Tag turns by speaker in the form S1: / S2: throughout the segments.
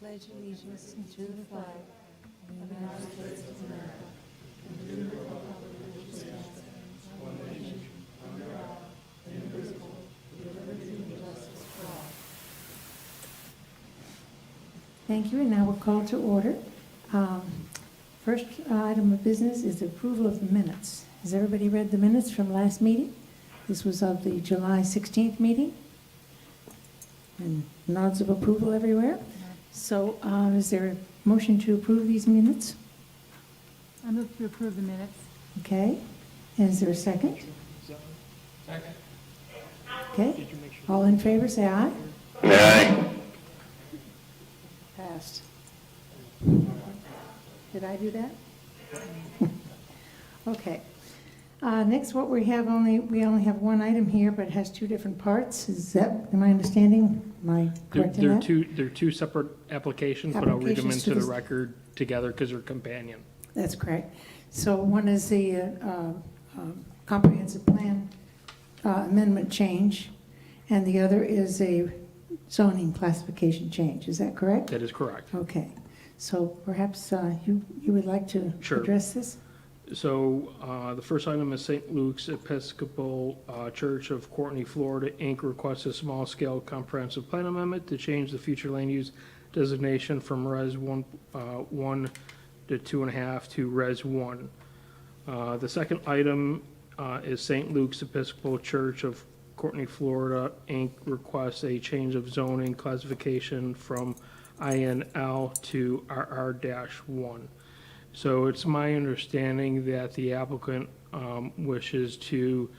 S1: pledge allegiance to the flag of the United States of America and to the republic for which it stands, one nation, under God, indivisible, with liberty and justice for all. Thank you, and now we're called to order. First item of business is the approval of the minutes. Has everybody read the minutes from last meeting? This was of the July 16th meeting. And nods of approval everywhere. So is there a motion to approve these minutes?
S2: I move to approve the minutes.
S1: Okay. And is there a second?
S3: Second.
S1: Okay. All in favor, say aye.
S3: Aye.
S1: Passed. Did I do that? Okay. Next, what we only have one item here, but it has two different parts. Is that my understanding? Am I correct in that?
S4: They're two separate applications, but I'll read them
S1: Applications to
S4: into the
S1: this-
S4: record together because they're companion.
S1: That's correct. So one is the comprehensive plan amendment change, and the other is a zoning classification change. Is that correct?
S4: That is correct.
S1: Okay. So perhaps you would like to
S4: Sure.
S1: address this?
S4: So the first item is St. Luke's Episcopal Church of Courtenay, Florida, Inc. requests a small-scale comprehensive plan amendment to change the future land use designation from Res 1 to 2.5 to Res 1. The second item is St. Luke's Episcopal Church of Courtenay, Florida, Inc. requests a change of zoning classification from INL to RR-1. So it's my understanding that the applicant wishes to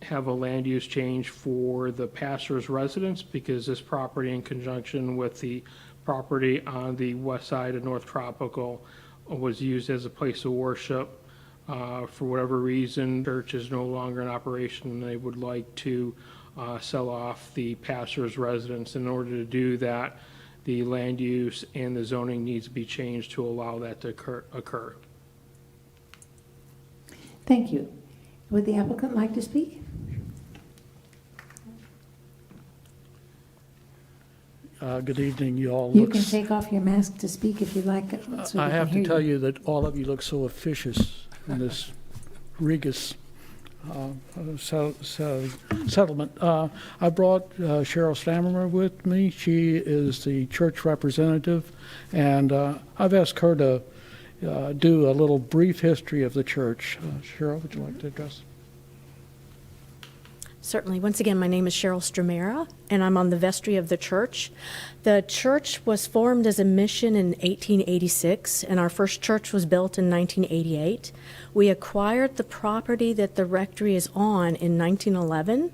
S4: have a land use change for the pastor's residence because this property, in conjunction with the property on the west side of North Tropical, was used as a place of worship. For whatever reason, church is no longer in operation, and they would like to sell off the pastor's residence. In order to do that, the land use and the zoning needs to be changed to allow that to occur.
S1: Thank you. Would the applicant like to speak?
S5: Good evening, you all.
S1: You can take off your mask to speak if you like. So
S5: I
S1: we
S5: have
S1: can
S5: to
S1: hear
S5: tell you that all of you look so officious in this Regus settlement. I brought Cheryl Stammer with me. She is the church representative, and I've asked her to do a little brief history of the church. Cheryl, would you like to address?
S6: Certainly. Once again, my name is Cheryl Stammer, and I'm on the vestry of the church. The church was formed as a mission in 1886, and our first church was built in 1988. We acquired the property that the rectory is on in 1911.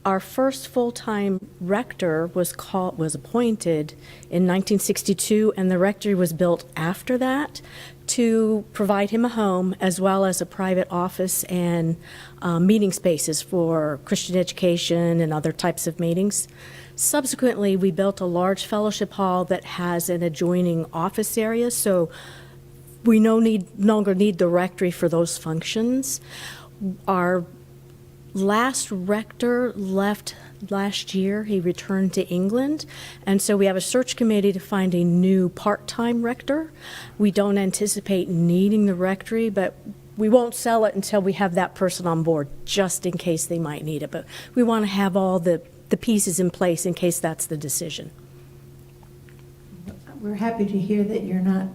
S6: Our first full-time rector was appointed in 1962, and the rectory was built after that to provide him a home as well as a private office and meeting spaces for Christian education and other types of meetings. Subsequently, we built a large fellowship hall that has an adjoining office area, so we no longer need the rectory for those functions. Our last rector left last year. He returned to England, and so we have a search committee to find a new part-time rector. We don't anticipate needing the rectory, but we won't sell it until we have that person on board, just in case they might need it. But we want to have all the pieces in place in case that's the decision.
S1: We're happy to hear that you're not.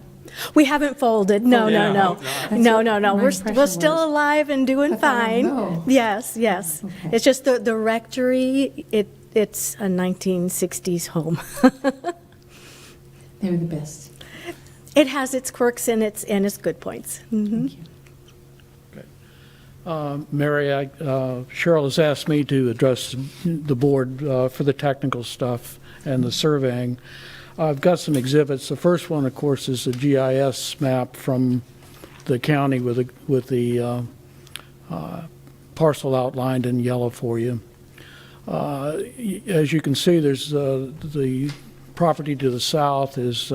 S6: We haven't folded. No.
S1: That's
S6: No.
S1: what my
S6: We're
S1: impression
S6: still
S1: was.
S6: alive and doing
S1: I thought,
S6: fine.
S1: no.
S6: Yes.
S1: Okay.
S6: It's just the rectory, it's a 1960s home.
S1: They're the best.
S6: It has its quirks and its good points. Mm-hmm.
S1: Thank you.
S5: Mary, Cheryl has asked me to address the board for the technical stuff and the surveying. I've got some exhibits. The first one, of course, is the GIS map from the county with the parcel outlined in yellow for you. As you can see, there's the property to the south is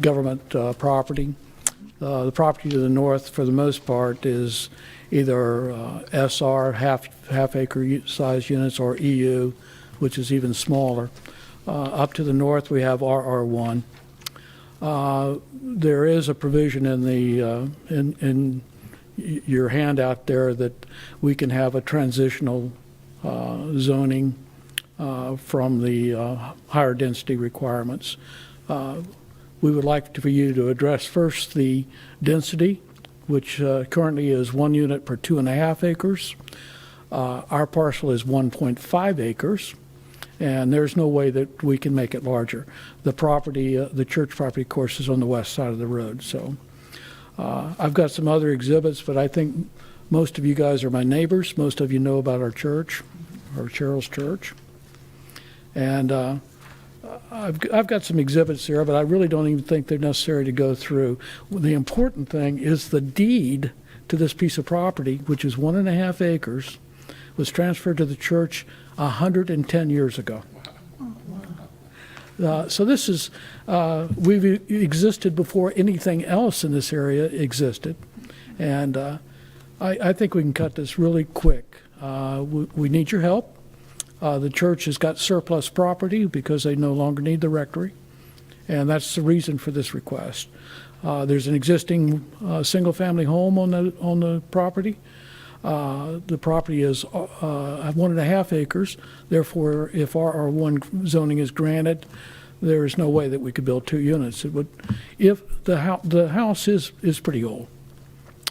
S5: government property. The property to the north, for the most part, is either SR, half acre size units, or EU, which is even smaller. Up to the north, we have RR1. There is a provision in the in your handout there that we can have a transitional zoning from the higher density requirements. We would like for you to address first the density, which currently is 1 unit per 2.5 acres. Our parcel is 1.5 acres, and there's no way that we can make it larger. The property, the church property, of course, is on the west side of the road. So I've got some other exhibits, but I think most of you guys are my neighbors. Most of you know about our church, our Cheryl's Church. And I've got some exhibits there, but I really don't even think they're necessary to go through. The important thing is the deed to this piece of property, which is 1.5 acres, was transferred to the church 110 years ago. So this is, we've existed before anything else in this area existed. And I think we can cut this really quick. We need your help. The church has got surplus property because they no longer need the rectory, and that's the reason for this request. There's an existing single-family home on the property. The property is 1.5 acres. Therefore, if RR1 zoning is granted, there is no way that we could build 2 units. It would, if the house is pretty old.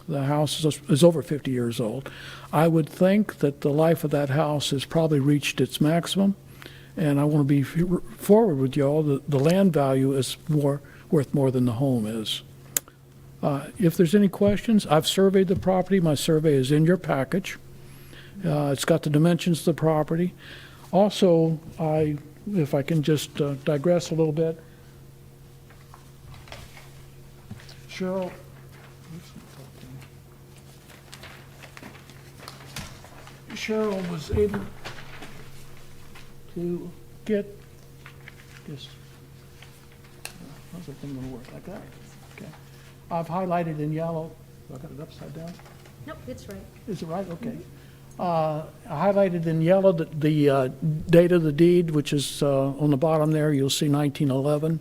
S5: The house is over 50 years old. I would think that the life of that house has probably reached its maximum, and I want to be forward with y'all. The land value is worth more than the home is. If there's any questions, I've surveyed the property. My survey is in your package. It's got the dimensions of the property. Also, if I can just digress a little bit, Cheryl. Cheryl was able to get this. How's that thing going to work? Like that? Okay. I've highlighted in yellow. I got it upside down.
S6: Nope, it's right.
S5: Is it right? Okay. I highlighted in yellow the date of the deed, which is on the bottom there. You'll see 1911.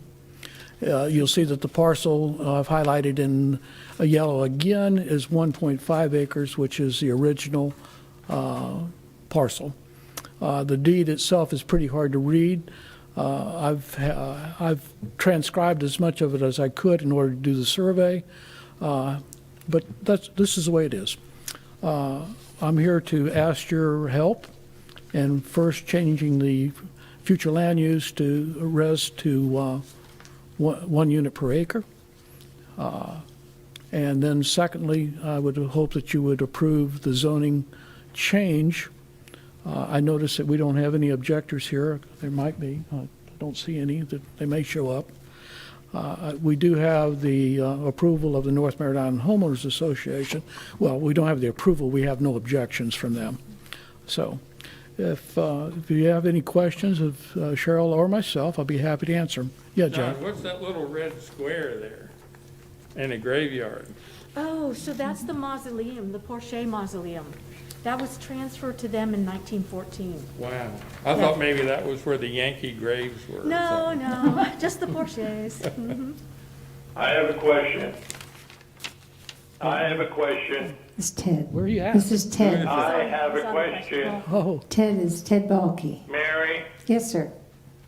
S5: You'll see that the parcel I've highlighted in yellow again is 1.5 acres, which is the original parcel. The deed itself is pretty hard to read. I've transcribed as much of it as I could in order to do the survey, but this is the way it is. I'm here to ask your help in first changing the future land use to res to 1 unit per acre. And then secondly, I would hope that you would approve the zoning change. I notice that we don't have any objectors here. There might be. I don't see any. They may show up. We do have the approval of the North Merritt Island Homeowners Association. Well, we don't have the approval. We have no objections from them. So if you have any questions of Cheryl or myself, I'll be happy to answer them. Yeah, John.
S3: John, what's that little red square there in a graveyard?
S6: Oh, so that's the mausoleum, the Porsche Mausoleum. That was transferred to them in 1914.
S3: Wow. I thought maybe that was where the Yankee graves were. or
S6: No,
S3: something.
S6: no, just the Porsches. Mhm.
S7: I have a question.
S1: It's Ted.
S5: Where are you at?
S1: This is Ted.
S7: I have
S6: He's
S7: a
S6: on
S7: question.
S5: Oh,
S1: Ted is Ted Balke.
S7: Mary,
S1: Yes, sir.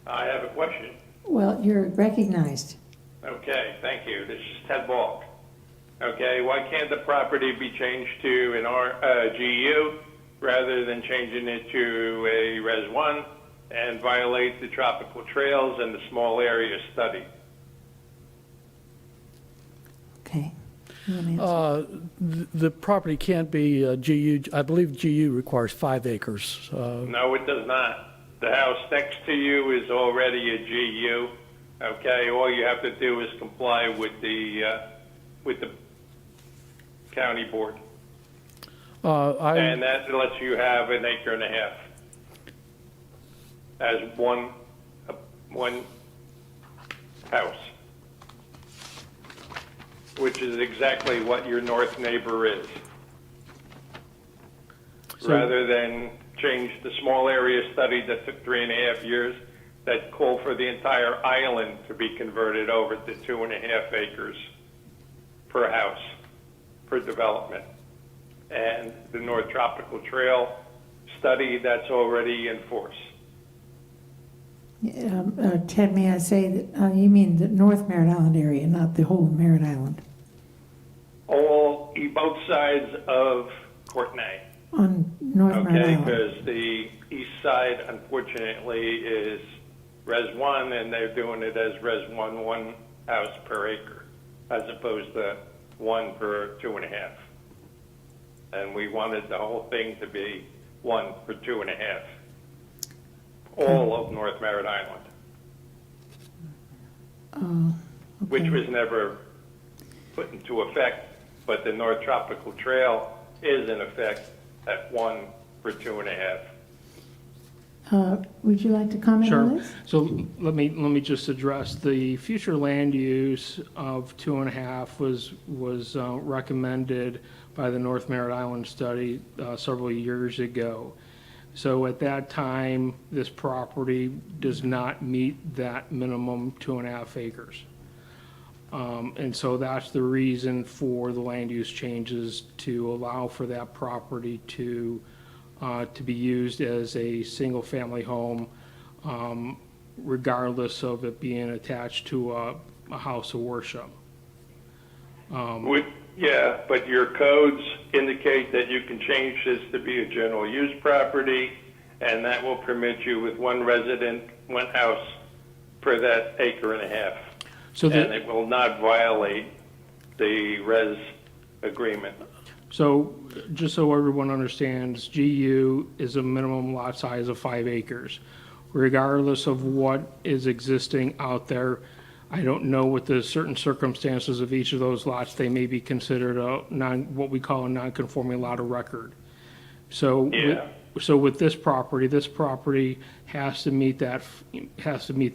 S7: I have a question.
S1: Well, you're recognized.
S7: Okay, thank you. This is Ted Balk. Okay, why can't the property be changed to an GU rather than changing it to a Res 1 and violate the tropical trails and the small area study?
S1: Okay. You want to answer?
S5: the property can't be GU. I believe GU requires 5 acres.
S7: No, it does not. The house next to you is already a GU. Okay, all you have to do is comply with the county board, and that lets you have 1.5 acres as one house, which is exactly what your north neighbor is. rather than change the small area study that took 3.5 years that called for the entire island to be converted over to 2.5 acres per house for development. And the North Tropical Trail study that's already in force.
S1: Ted, may I say that, you mean the North Merritt Island area, not the whole Merritt Island?
S7: Both sides of Courtenay.
S1: On North Merritt
S7: Okay,
S1: Island?
S7: because the east side, unfortunately, is Res 1, and they're doing it as Res 1 house per acre, as opposed to 1 per 2.5. And we wanted the whole thing to be 1 per 2.5. All of North Merritt Island, which was never put into effect, but the North Tropical Trail is in effect at 1 per 2.5.
S1: Would you like to comment on
S4: Sure.
S1: this?
S4: So let me just address the future land use of 2.5 was recommended by the North Merritt Island study several years ago. So at that time, this property does not meet that minimum 2.5 acres. And so that's the reason for the land use changes to allow for that property to be used as a single-family home, regardless of it being attached to a house of worship.
S7: Yeah, but your codes indicate that you can change this to be a general use property, and that will permit you with 1 resident, 1 house per that 1.5 acres.
S4: So
S7: And it will not violate the res agreement.
S4: So, just so everyone understands, GU is a minimum lot size of 5 acres. Regardless of what is existing out there, I don't know what the certain circumstances of each of those lots, they may be considered what we call a non-conforming lot of record. So,
S7: Yeah.
S4: so with this property has to meet the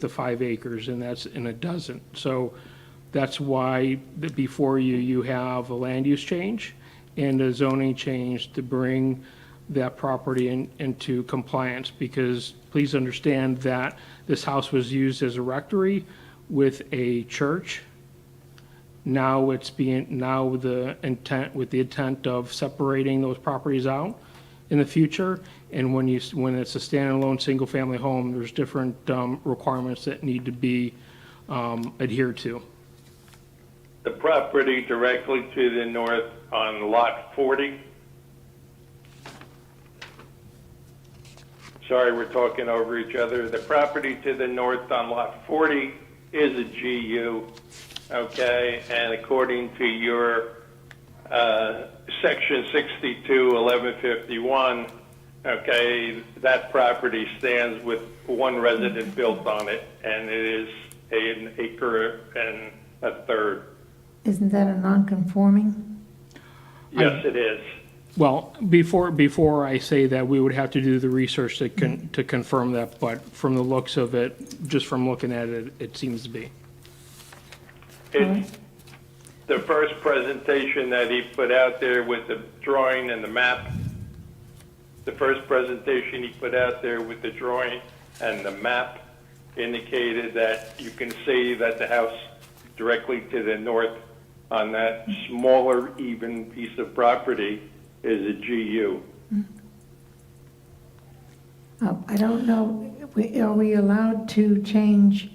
S4: 5 acres, and it doesn't. So that's why before you have a land use change and a zoning change to bring that property into compliance, because please understand that this house was used as a rectory with a church. Now with the intent of separating those properties out in the future. And when it's a standalone single-family home, there's different requirements that need to be adhered to.
S7: The property directly to the north on lot 40. Sorry, we're talking over each other. The property to the north on lot 40 is a GU, okay? And according to your section 62-1151, okay, that property stands with 1 resident built on it, and it is 1.5 acres.
S1: Isn't that a non-conforming?
S7: Yes, it is.
S4: Well, before I say that, we would have to do the research to confirm that, but from the looks of it, just from looking at it, it seems to be.
S7: It's the first presentation that he put out there with the drawing and the map. The first presentation he put out there with the drawing and the map indicated that you can see that the house directly to the north on that smaller even piece of property is a GU.
S1: I don't know, are we allowed to change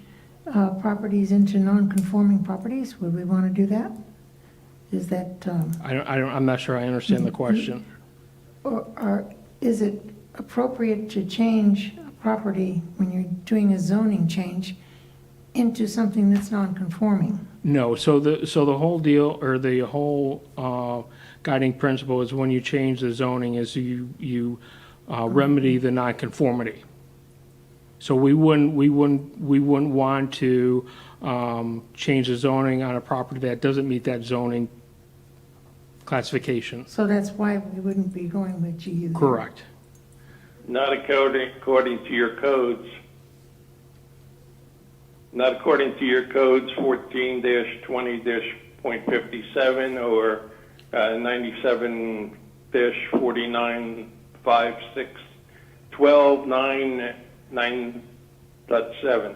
S1: properties into non-conforming properties? Would we want to do that? Is that,
S4: I'm not sure I understand the question.
S1: or is it appropriate to change a property when you're doing a zoning change into something that's non-conforming?
S4: No, so the whole deal, or the whole guiding principle is when you change the zoning is you remedy the nonconformity. So we wouldn't want to change the zoning on a property that doesn't meet that zoning classification.
S1: So that's why we wouldn't be going with GU there.
S4: Correct.
S7: Not according to your codes. Not according to your codes 14-20-.57 or 97-49 561299.7.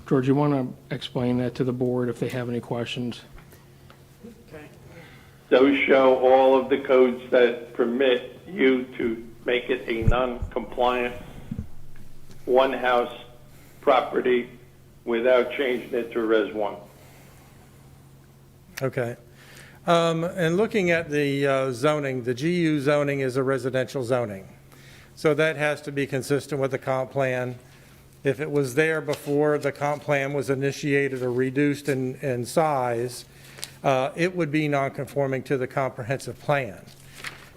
S4: George, you want to explain that to the board if they have any questions?
S7: Those show all of the codes that permit you to make it a non-compliant one-house property without changing it to Res 1.
S8: Okay. And looking at the zoning, the GU zoning is a residential zoning. So that has to be consistent with the comp plan. If it was there before the comp plan was initiated or reduced in size, it would be non-conforming to the comprehensive plan.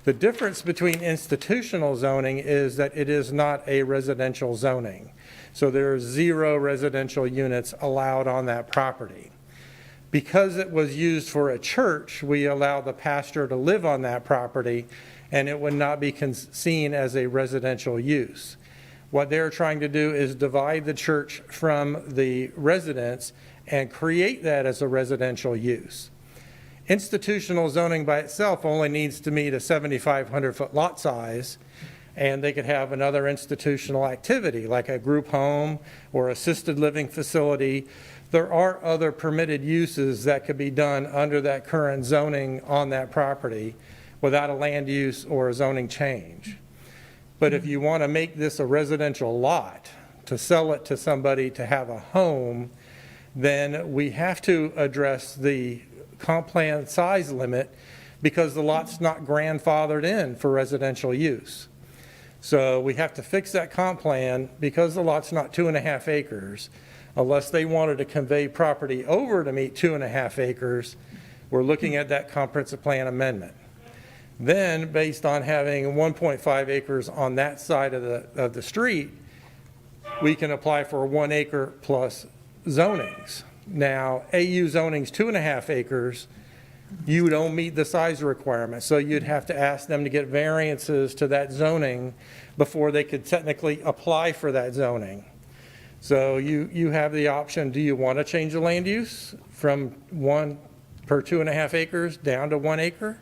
S8: The difference between institutional zoning is that it is not a residential zoning. So there are 0 residential units allowed on that property. Because it was used for a church, we allow the pastor to live on that property, and it would not be seen as a residential use. What they're trying to do is divide the church from the residents and create that as a residential use. Institutional zoning by itself only needs to meet a 7,500-foot lot size, and they could have another institutional activity like a group home or assisted living facility. There are other permitted uses that could be done under that current zoning on that property without a land use or a zoning change. But if you want to make this a residential lot to sell it to somebody to have a home, then we have to address the comp plan size limit because the lot's not grandfathered in for residential use. So we have to fix that comp plan because the lot's not 2.5 acres. Unless they wanted to convey property over to meet 2.5 acres, we're looking at that comprehensive plan amendment. Then, based on having 1.5 acres on that side of the street, we can apply for 1 acre plus zonings. Now, AU zoning's 2.5 acres, you don't meet the size requirement, so you'd have to ask them to get variances to that zoning before they could technically apply for that zoning. So you have the option, do you want to change the land use from 1 per 2.5 acres down to 1 acre?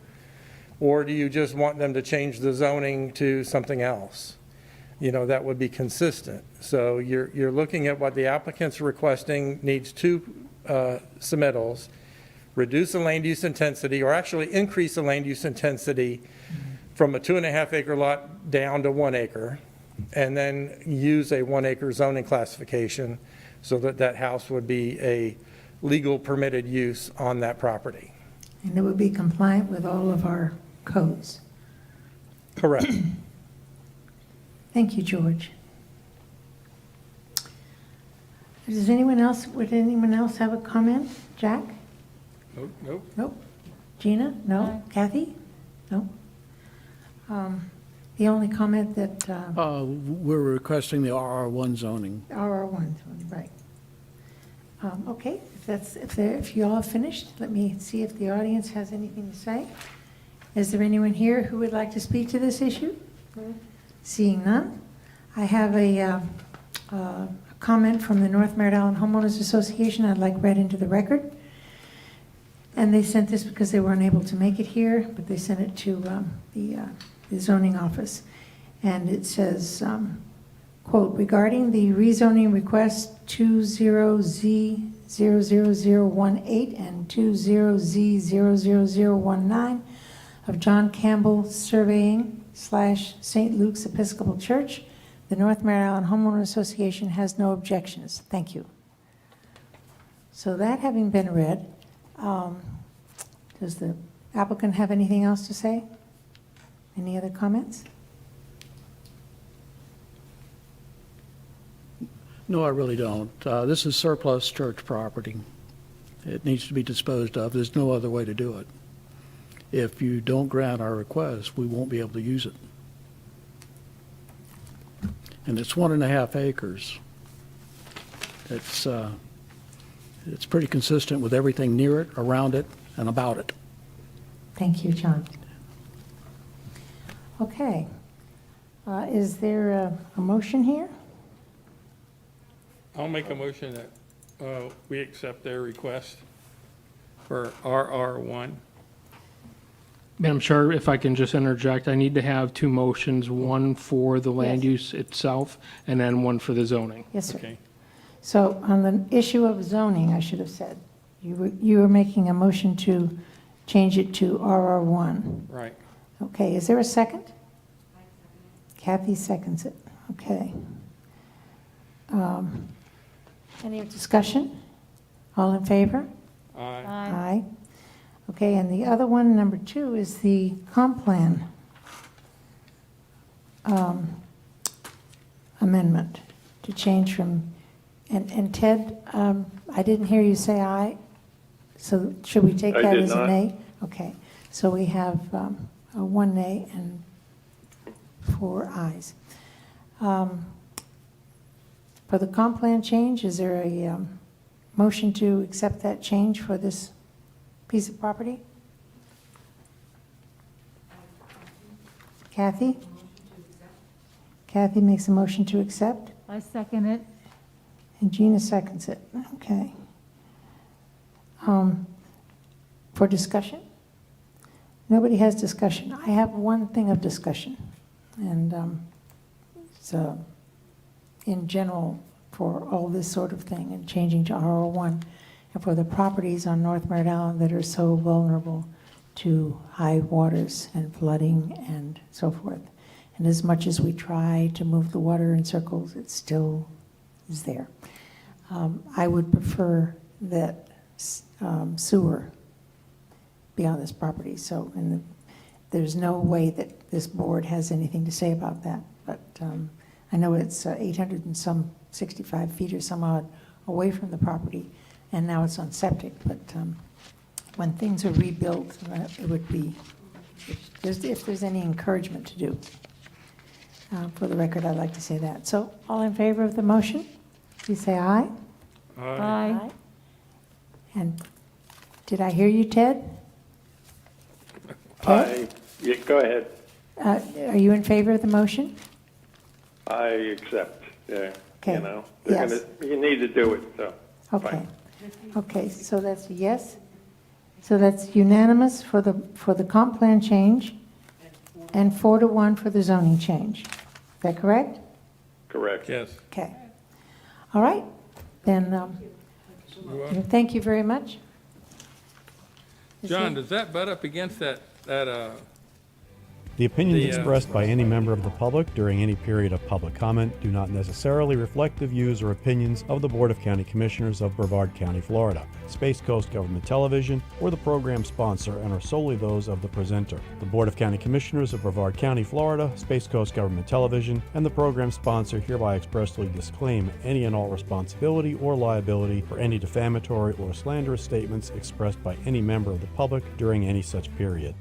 S8: Or do you just want them to change the zoning to something else? You know, that would be consistent. So you're looking at what the applicant's requesting, needs 2 submittals, reduce the land use intensity, or actually increase the land use intensity from a 2.5 acre lot down to 1 acre, and then use a 1 acre zoning classification so that that house would be a legal permitted use on that property.
S1: And it would be compliant with all of our codes.
S8: Correct.
S1: Thank you, George. Would anyone else have a comment? Jack?
S3: Nope.
S1: Nope. Gina? No. Kathy? No. The only comment that,
S5: We're requesting the RR1 zoning.
S1: RR1, right. Okay, if you all have finished, let me see if the audience has anything to say. Is there anyone here who would like to speak to this issue? Seeing none, I have a comment from the North Merritt Island Homeowners Association I'd like read into the record. And they sent this because they were unable to make it here, but they sent it to the zoning office. And it says, quote, regarding the rezoning request 20Z00018 and 20Z00019 of John Campbell Surveying / St. Luke's Episcopal Church, the North Merritt Island Homeowner Association has no objections. Thank you. So that having been read, does the applicant have anything else to say? Any other comments?
S5: No, I really don't. This is surplus church property. It needs to be disposed of. There's no other way to do it. If you don't grant our request, we won't be able to use it. And it's 1.5 acres. It's pretty consistent with everything near it, around it, and about it.
S1: Thank you, John. Okay. Is there a motion here?
S3: I'll make a motion that we accept their request for RR1.
S4: Madam Chair, if I can just interject, I need to have two motions, one for the land
S1: Yes.
S4: use itself and then one for the zoning.
S1: Yes, sir.
S3: Okay.
S1: So on the issue of zoning, I should have said, you were making a motion to change it to RR1.
S3: Right.
S1: Okay, is there a second? Kathy seconds it. Okay. Any discussion? All in favor?
S3: Aye.
S1: Aye. Okay, and the other one, number 2, is the comp plan amendment to change from, and Ted, I didn't hear you say aye, so should we take
S7: I
S1: that
S7: did
S1: as a
S7: not.
S1: nay? Okay, so we have a 1 nay and 4 ayes. For the comp plan change, is there a motion to accept that change for this piece of property? Kathy? Kathy makes a motion to accept,
S2: I second it.
S1: and Gina seconds it. Okay. For discussion? Nobody has discussion. I have one thing of discussion, and so in general for all this sort of thing and changing to RO1, and for the properties on North Merritt Island that are so vulnerable to high waters and flooding and so forth. And as much as we try to move the water in circles, it still is there. I would prefer that sewer be on this property. So there's no way that this board has anything to say about that. But I know it's 800 and some 65 feet or some odd away from the property, and now it's on septic. But when things are rebuilt, it would be, if there's any encouragement to do. For the record, I'd like to say that. So all in favor of the motion, please say aye.
S2: Aye.
S1: And did I hear you, Ted?
S7: Yeah, go ahead.
S1: Are you in favor of the motion?
S7: I accept, yeah.
S1: Okay.
S7: You know,
S1: Yes.
S7: you need to do it, so.
S1: Okay.
S7: fine.
S1: Okay, so that's a yes. So that's unanimous for the comp plan change and 4-1 for the zoning change. Is that correct?
S7: Correct.
S3: Yes.
S1: Okay. All right, then, thank you very much.
S3: John, does that butt up against that
S9: The opinions
S3: The,
S9: expressed by any member of the public during any period of public comment do not necessarily reflect the views or opinions of the Board of County Commissioners of Brevard County, Florida, Space Coast Government Television, or the program sponsor, and are solely those of the presenter. The Board of County Commissioners of Brevard County, Florida, Space Coast Government Television, and the program sponsor hereby expressly disclaim any and all responsibility or liability for any defamatory or slanderous statements expressed by any member of the public during any such period.